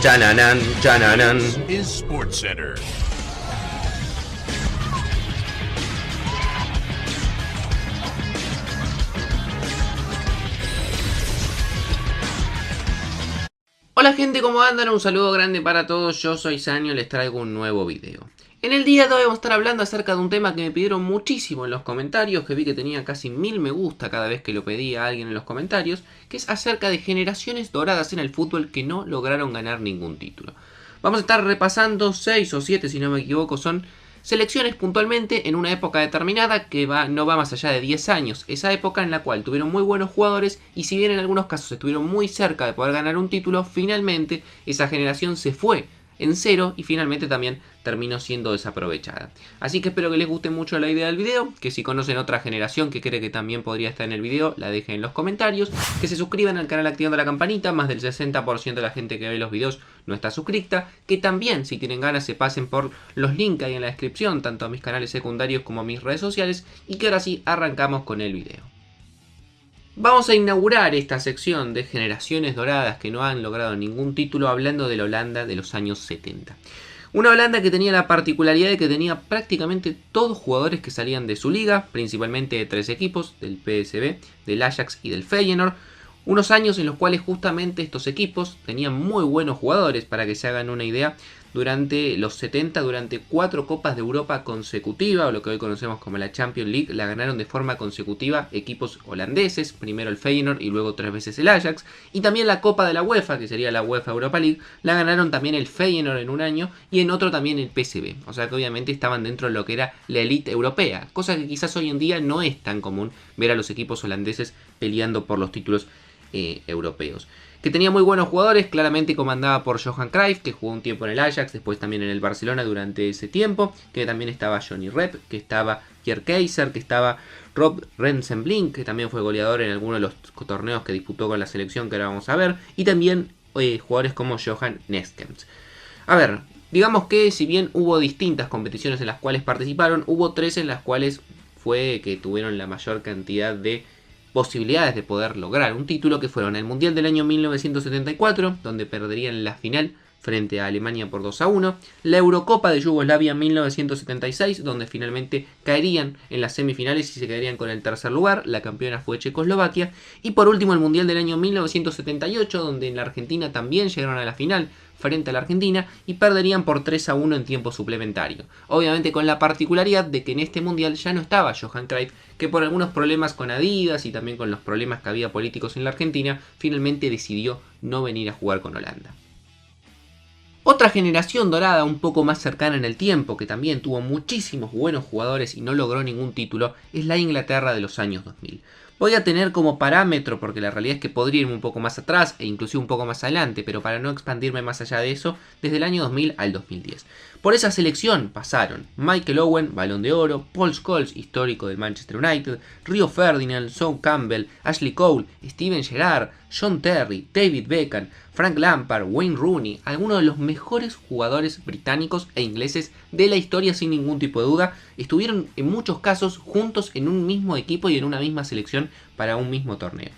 Chananan, chananan. Is SportsCenter. Hola gente, ¿cómo andan? Un saludo grande para todos, yo soy Sanio, les traigo un nuevo video. En el día de hoy vamos a estar hablando acerca de un tema que me pidieron muchísimo en los comentarios, que vi que tenía casi 1000 me gusta cada vez que lo pedía a alguien en los comentarios, que es acerca de generaciones doradas en el fútbol que no lograron ganar ningún título. Vamos a estar repasando 6 o 7, si no me equivoco, son selecciones puntualmente en una época determinada que no va más allá de 10 años. Esa época en la cual tuvieron muy buenos jugadores y si bien en algunos casos estuvieron muy cerca de poder ganar un título, finalmente esa generación se fue en cero y finalmente también terminó siendo desaprovechada. Así que espero que les guste mucho la idea del video, que si conocen otra generación que cree que también podría estar en el video, la dejen en los comentarios, que se suscriban al canal activando la campanita, más del 60% de la gente que ve los videos no está suscrita, que también si tienen ganas se pasen por los links ahí en la descripción, tanto a mis canales secundarios como a mis redes sociales, y que ahora sí arrancamos con el video. Vamos a inaugurar esta sección de generaciones doradas que no han logrado ningún título hablando de la Holanda de los años 70. Una Holanda que tenía la particularidad de que tenía prácticamente todos jugadores que salían de su liga, principalmente de 3 equipos, del PSV, del Ajax y del Feyenoord. Unos años en los cuales justamente estos equipos tenían muy buenos jugadores, para que se hagan una idea. Durante los 70, durante 4 Copas de Europa consecutivas, o lo que hoy conocemos como la Champions League, la ganaron de forma consecutiva equipos holandeses, primero el Feyenoord y luego 3 veces el Ajax, y también la Copa de la UEFA, que sería la UEFA Europa League, la ganaron también el Feyenoord en un año y en otro también el PSV, o sea que obviamente estaban dentro de lo que era la elite europea, cosa que quizás hoy en día no es tan común ver a los equipos holandeses peleando por los títulos europeos. Que tenía muy buenos jugadores, claramente comandada por Johan Cruyff, que jugó un tiempo en el Ajax, después también en el Barcelona durante ese tiempo, que también estaba Johnny Rep, que estaba Pierre Keizer, que estaba Rob Rensenbrink, que también fue goleador en algunos de los torneos que disputó con la selección que ahora vamos a ver, y también jugadores como Johan Neeskens. A ver, digamos que si bien hubo distintas competiciones en las cuales participaron, hubo 3 en las cuales fue que tuvieron la mayor cantidad de posibilidades de poder lograr un título, que fueron el Mundial del año 1974, donde perderían la final frente a Alemania por 2-1, la Eurocopa de Yugoslavia en 1976, donde finalmente caerían en las semifinales y se quedarían con el tercer lugar, la campeona fue Checoslovaquia, y por último el Mundial del año 1978, donde en la Argentina también llegaron a la final frente a la Argentina y perderían por 3-1 en tiempo suplementario. Obviamente con la particularidad de que en este mundial ya no estaba Johan Cruyff, que por algunos problemas con Adidas y también con los problemas que había políticos en la Argentina, finalmente decidió no venir a jugar con Holanda. Otra generación dorada un poco más cercana en el tiempo, que también tuvo muchísimos buenos jugadores y no logró ningún título, es la Inglaterra de los años 2000. Voy a tener como parámetro, porque la realidad es que podría irme un poco más atrás e inclusive un poco más adelante, pero para no expandirme más allá de eso, desde el año 2000 al 2010. Por esa selección pasaron Michael Owen, Balón de Oro, Paul Scholes, histórico del Manchester United, Rio Ferdinand, Son Campbell, Ashley Cole, Steven Gerrard, John Terry, David Beckham, Frank Lampard, Wayne Rooney, algunos de los mejores jugadores británicos e ingleses de la historia sin ningún tipo de duda, estuvieron en muchos casos juntos en un mismo equipo y en una misma selección para un mismo torneo.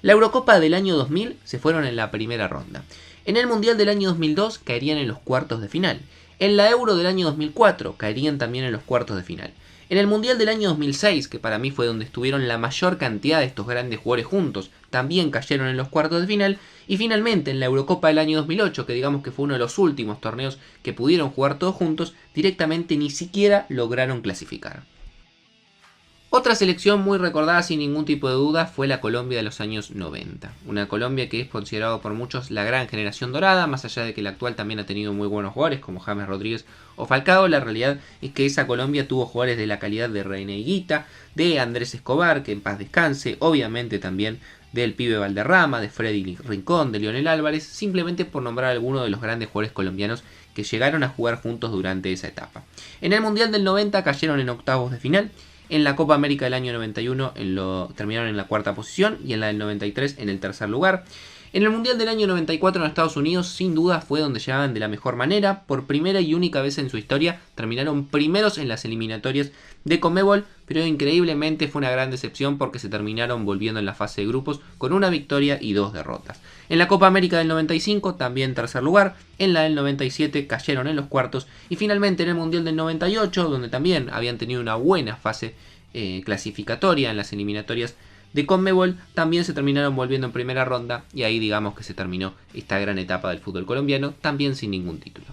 La Eurocopa del año 2000 se fueron en la primera ronda. En el Mundial del año 2002 caerían en los cuartos de final. En la Euro del año 2004 caerían también en los cuartos de final. En el Mundial del año 2006, que para mí fue donde estuvieron la mayor cantidad de estos grandes jugadores juntos, también cayeron en los cuartos de final. Y finalmente en la Eurocopa del año 2008, que digamos que fue uno de los últimos torneos que pudieron jugar todos juntos, directamente ni siquiera lograron clasificar. Otra selección muy recordada sin ningún tipo de duda fue la Colombia de los años 90. Una Colombia que es considerado por muchos la gran generación dorada, más allá de que la actual también ha tenido muy buenos jugadores como James Rodríguez o Falcao. La realidad es que esa Colombia tuvo jugadores de la calidad de René Higuita, de Andrés Escobar, que en paz descanse, obviamente también del pibe Valderrama, de Freddy Rincón, de Lionel Álvarez, simplemente por nombrar algunos de los grandes jugadores colombianos que llegaron a jugar juntos durante esa etapa. En el Mundial del 90 cayeron en octavos de final. En la Copa América del año 91 terminaron en la cuarta posición y en la del 93 en el tercer lugar. En el Mundial del año 94 en Estados Unidos, sin duda fue donde llegaban de la mejor manera. Por primera y única vez en su historia, terminaron primeros en las eliminatorias de Conmebol, pero increíblemente fue una gran decepción porque se terminaron volviendo en la fase de grupos con una victoria y 2 derrotas. En la Copa América del 95, también tercer lugar. En la del 97 cayeron en los cuartos. Y finalmente en el Mundial del 98, donde también habían tenido una buena fase clasificatoria en las eliminatorias de Conmebol, también se terminaron volviendo en primera ronda, y ahí digamos que se terminó esta gran etapa del fútbol colombiano, también sin ningún título.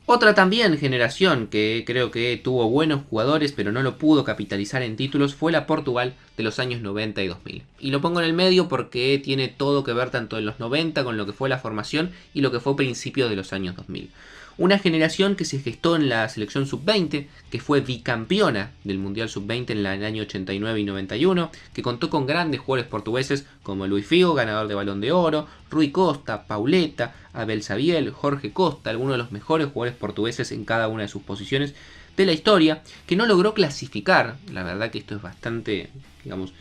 Otra también generación que creo que tuvo buenos jugadores pero no lo pudo capitalizar en títulos fue la Portugal de los años 90 y 2000. Y lo pongo en el medio porque tiene todo que ver tanto en los 90 con lo que fue la formación y lo que fue principios de los años 2000. Una generación que se gestó en la selección sub-20, que fue bicampeona del Mundial sub-20 en el año 89 y 91, que contó con grandes jugadores portugueses como Luis Figo, ganador de Balón de Oro, Rui Costa, Pauleta, Abel Sabiel, Jorge Costa, algunos de los mejores jugadores portugueses en cada una de sus posiciones de la historia, que no logró clasificar. La verdad que esto es bastante, digamos,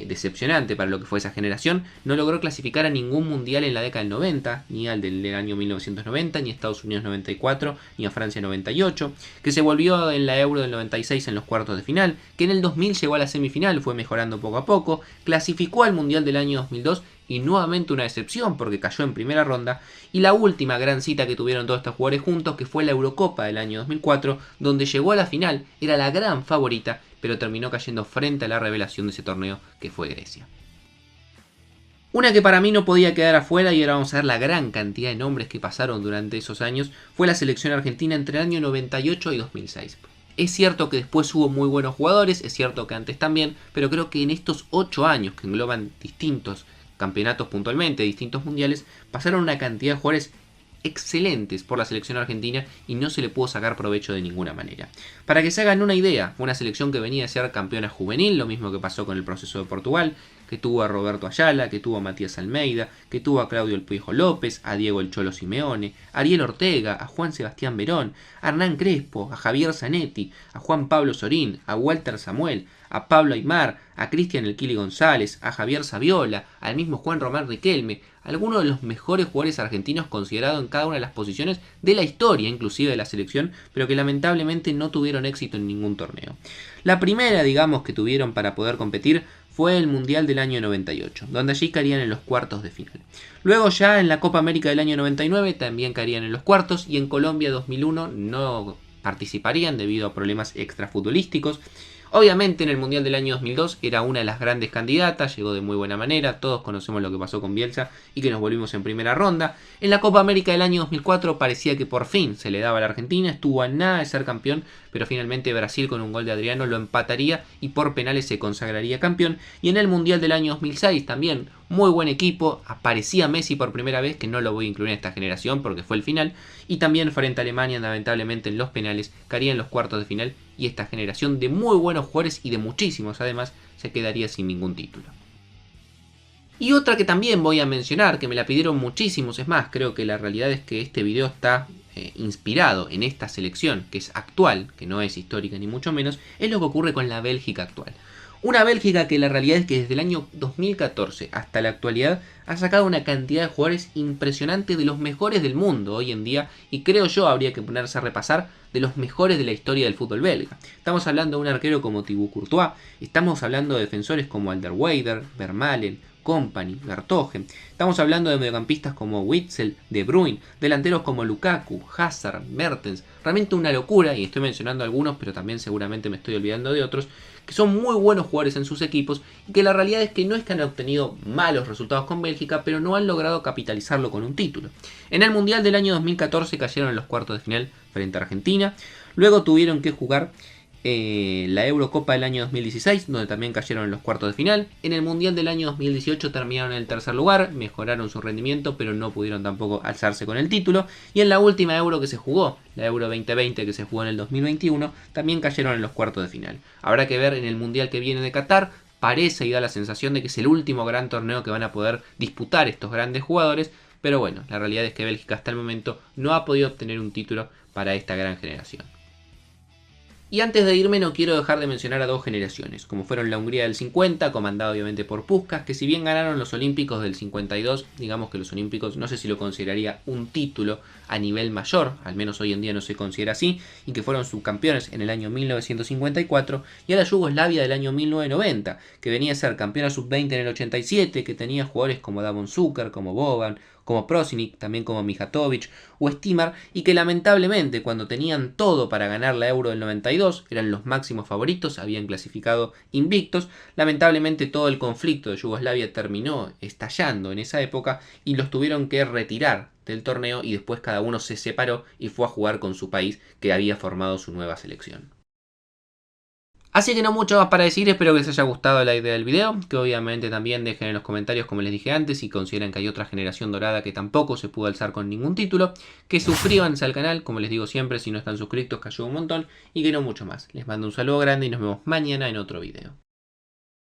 decepcionante para lo que fue esa generación. No logró clasificar a ningún mundial en la década del 90, ni al del año 1990, ni a Estados Unidos 94, ni a Francia 98, que se volvió en la Euro del 96 en los cuartos de final, que en el 2000 llegó a la semifinal, fue mejorando poco a poco, clasificó al mundial del año 2002 y nuevamente una decepción porque cayó en primera ronda, y la última gran cita que tuvieron todos estos jugadores juntos, que fue la Eurocopa del año 2004, donde llegó a la final, era la gran favorita, pero terminó cayendo frente a la revelación de ese torneo, que fue Grecia. Una que para mí no podía quedar afuera, y ahora vamos a ver la gran cantidad de nombres que pasaron durante esos años, fue la selección argentina entre el año 98 y 2006. Es cierto que después hubo muy buenos jugadores, es cierto que antes también, pero creo que en estos 8 años que engloban distintos campeonatos puntualmente, distintos mundiales, pasaron una cantidad de jugadores excelentes por la selección argentina y no se le pudo sacar provecho de ninguna manera. Para que se hagan una idea, fue una selección que venía a ser campeona juvenil, lo mismo que pasó con el proceso de Portugal, que tuvo a Roberto Ayala, que tuvo a Matías Almeida, que tuvo a Claudio El Piojo López, a Diego El Cholo Simeone, a Ariel Ortega, a Juan Sebastián Verón, a Hernán Crespo, a Javier Zanetti, a Juan Pablo Sorín, a Walter Samuel, a Pablo Aimar, a Cristian El Kili González, a Javier Saviola, al mismo Juan Román Riquelme, algunos de los mejores jugadores argentinos considerados en cada una de las posiciones de la historia, inclusive de la selección, pero que lamentablemente no tuvieron éxito en ningún torneo. La primera, digamos, que tuvieron para poder competir fue el Mundial del año 98, donde allí caerían en los cuartos de final. Luego ya en la Copa América del año 99 también caerían en los cuartos, y en Colombia 2001 no participarían debido a problemas extrafutbolísticos. Obviamente en el Mundial del año 2002 era una de las grandes candidatas, llegó de muy buena manera, todos conocemos lo que pasó con Bielsa y que nos volvimos en primera ronda. En la Copa América del año 2004 parecía que por fin se le daba a la Argentina, estuvo a nada de ser campeón, pero finalmente Brasil con un gol de Adriano lo empataría y por penales se consagraría campeón. Y en el Mundial del año 2006 también muy buen equipo, aparecía Messi por primera vez, que no lo voy a incluir en esta generación porque fue el final, y también frente a Alemania lamentablemente en los penales caería en los cuartos de final, y esta generación de muy buenos jugadores y de muchísimos además se quedaría sin ningún título. Y otra que también voy a mencionar, que me la pidieron muchísimos, es más, creo que la realidad es que este video está inspirado en esta selección, que es actual, que no es histórica ni mucho menos, es lo que ocurre con la Bélgica actual. Una Bélgica que la realidad es que desde el año 2014 hasta la actualidad ha sacado una cantidad de jugadores impresionante, de los mejores del mundo hoy en día, y creo yo habría que ponerse a repasar de los mejores de la historia del fútbol belga. Estamos hablando de un arquero como Thibaut Courtois, estamos hablando de defensores como Alderweireld, Vermaelen, Kompany, Vertonghen. Estamos hablando de mediocampistas como Witsel, De Bruyne, delanteros como Lukaku, Hazard, Mertens. Realmente una locura, y estoy mencionando algunos, pero también seguramente me estoy olvidando de otros, que son muy buenos jugadores en sus equipos, y que la realidad es que no es que han obtenido malos resultados con Bélgica, pero no han logrado capitalizarlo con un título. En el Mundial del año 2014 cayeron en los cuartos de final frente a Argentina, luego tuvieron que jugar la Eurocopa del año 2016, donde también cayeron en los cuartos de final. En el Mundial del año 2018 terminaron en el tercer lugar, mejoraron su rendimiento, pero no pudieron tampoco alzarse con el título. Y en la última Euro que se jugó, la Euro 2020 que se jugó en el 2021, también cayeron en los cuartos de final. Habrá que ver en el Mundial que viene de Qatar. Parece y da la sensación de que es el último gran torneo que van a poder disputar estos grandes jugadores, pero bueno, la realidad es que Bélgica hasta el momento no ha podido obtener un título para esta gran generación. Y antes de irme no quiero dejar de mencionar a dos generaciones, como fueron la Hungría del 50, comandada obviamente por Puskás, que si bien ganaron los Olímpicos del 52, digamos que los Olímpicos no sé si lo consideraría un título a nivel mayor, al menos hoy en día no se considera así, y que fueron subcampeones en el año 1954, y a la Yugoslavia del año 1990, que venía a ser campeona sub-20 en el 87, que tenía jugadores como Davor Šuker, como Boban, como Prosinic, también como Mijatovic o Stimar, y que lamentablemente cuando tenían todo para ganar la Euro del 92, eran los máximos favoritos, habían clasificado invictos, lamentablemente todo el conflicto de Yugoslavia terminó estallando en esa época y los tuvieron que retirar del torneo y después cada uno se separó y fue a jugar con su país que había formado su nueva selección. Así que no mucho más para decir, espero que les haya gustado la idea del video, que obviamente también dejen en los comentarios como les dije antes si consideran que hay otra generación dorada que tampoco se pudo alzar con ningún título, que suscríbanse al canal, como les digo siempre, si no están suscritos que ayuda un montón, y que no mucho más. Les mando un saludo grande y nos vemos mañana en otro video.